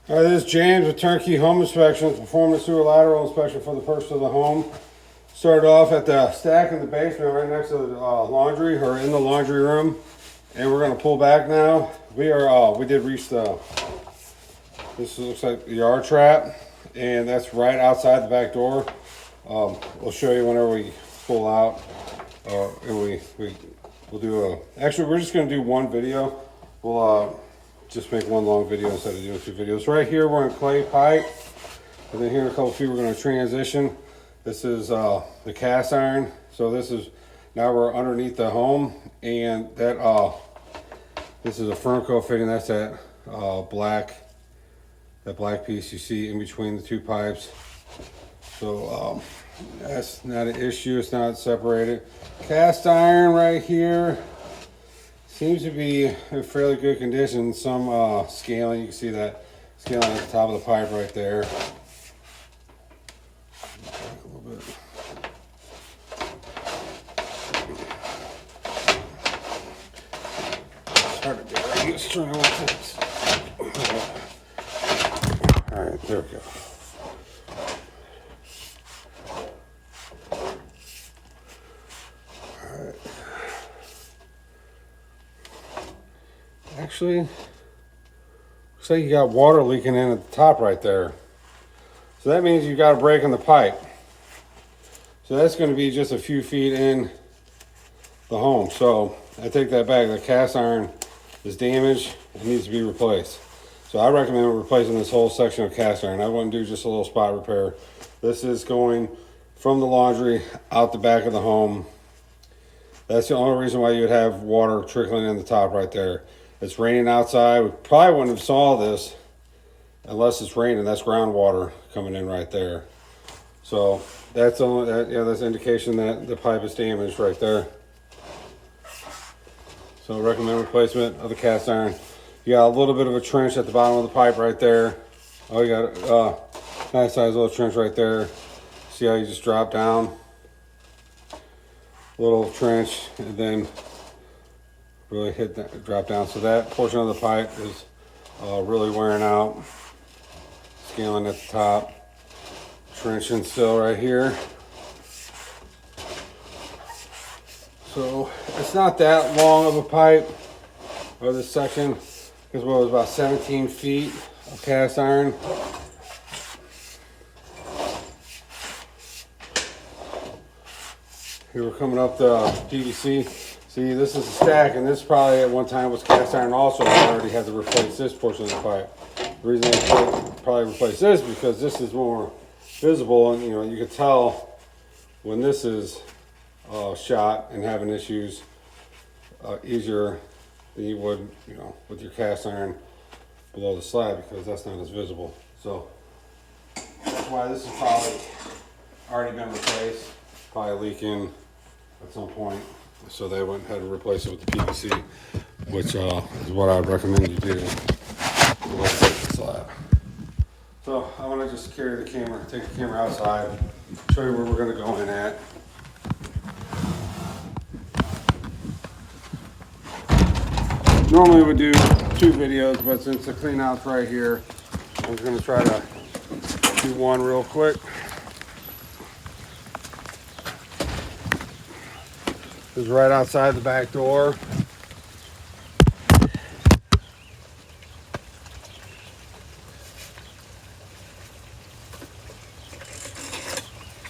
All right, this is James with Turnkey Home Inspections, performing a sewer lateral inspection for the purchase of the home. Started off at the stack in the basement right next to the laundry, or in the laundry room. And we're gonna pull back now. We did reach this looks like the yard trap, and that's right outside the back door. We'll show you whenever we pull out. And we'll do actually we're just gonna do one video. We'll just make one long video instead of doing two videos. Right here we're in clay pipe, and then here in a couple feet we're going to transition. This is the cast iron. So this is, now we're underneath the home, and that this is a Fernco fitting. That's that black piece you see in between the two pipes. So that's not an issue. It's not separated. Cast iron right here seems to be in fairly good condition. Some scaling, you can see that scaling at the top of the pipe right there. Back a little bit. It's hard to get right string with this. All right, there we go. Actually, looks like you got water leaking in at the top right there. So that means you've got a break in the pipe. So that's going to be just a few feet in the home. So I take that back. The cast iron is damaged. It needs to be replaced. So I recommend replacing this whole section of cast iron. I wouldn't do just a little spot repair. This is going from the laundry out the back of the home. That's the only reason why you would have water trickling in the top right there. It's raining outside. We probably wouldn't have saw this unless it's raining. That's groundwater coming in right there. So that's only that's an indication that the pipe is damaged right there. So recommend replacement of the cast iron. You got a little bit of a trench at the bottom of the pipe right there. Oh, you got a nice size little trench right there. See how you just drop down? Little trench, and then really hit that, drop down. So that portion of the pipe is really wearing out. Scaling at the top. Trenching still right here. So it's not that long of a pipe, or this section, because what was about 17 feet of cast iron. Here we're coming up the PVC. See, this is a stack, and this probably at one time was cast iron also. I already had to replace this portion of the pipe. The reason I probably replace this is because this is more visible, and you can tell when this is shot and having issues easier than you would, with your cast iron below the slab, because that's not as visible. So that's why this has probably already been replaced. Probably leaking at some point, so they went ahead and replace it with the PVC, which is what I would recommend you do to replace the slab. So I want to just carry the camera, take the camera outside, show you where we're going to go in at. Normally we do two videos, but since the clean out's right here, I'm going to try to do one real quick. This is right outside the back door.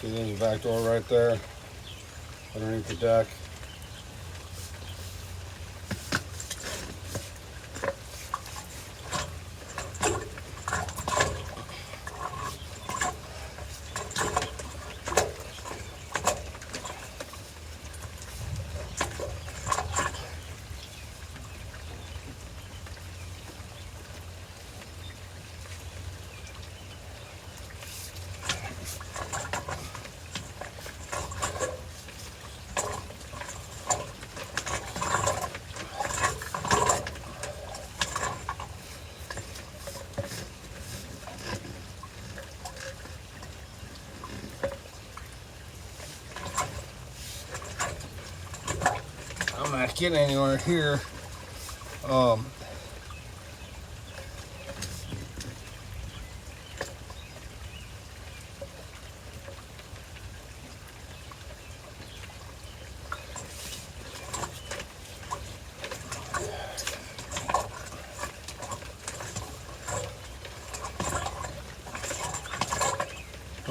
See, there's the back door right there, underneath the deck. I'm not getting anywhere here.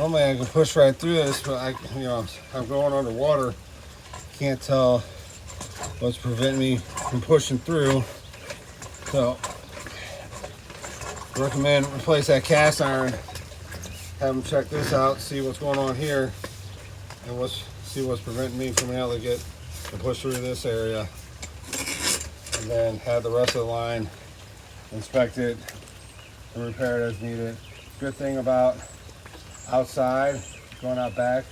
Normally I can push right through this, but I'm going underwater. Can't tell what's preventing me from pushing through. So, recommend replace that cast iron. Have them check this out, see what's going on here, and see what's preventing me from being able to push through this area. And then have the rest of the line inspected and repaired as needed. Good thing about outside, going out back,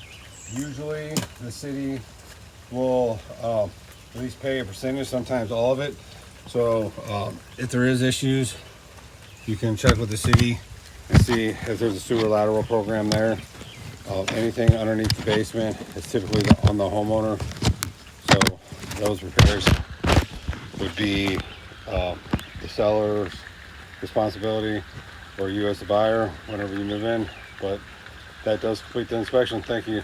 usually the city will at least pay a percentage, sometimes all of it. So if there is issues, you can check with the city and see if there's a sewer lateral program there. Anything underneath the basement is typically on the homeowner. So those repairs would be the seller's responsibility, or you as the buyer whenever you move in. But that does complete the inspection. Thank you.